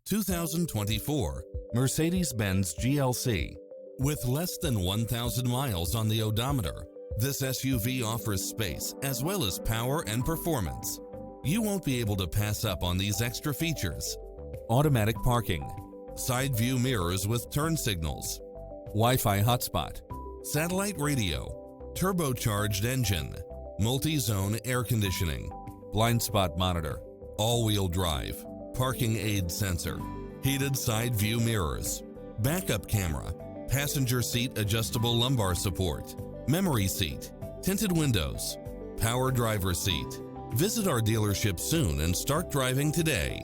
2024 Mercedes-Benz GLC. With less than 1,000 miles on the odometer, this SUV offers space as well as power and performance. You won't be able to pass up on these extra features: automatic parking, side view mirrors with turn signals, Wi-Fi hotspot, satellite radio, turbocharged engine, multi-zone air conditioning, blind spot monitor, all-wheel drive, parking aid sensor, heated side view mirrors, backup camera, passenger seat adjustable lumbar support, memory seat, tinted windows, power driver seat. Visit our dealership soon and start driving today.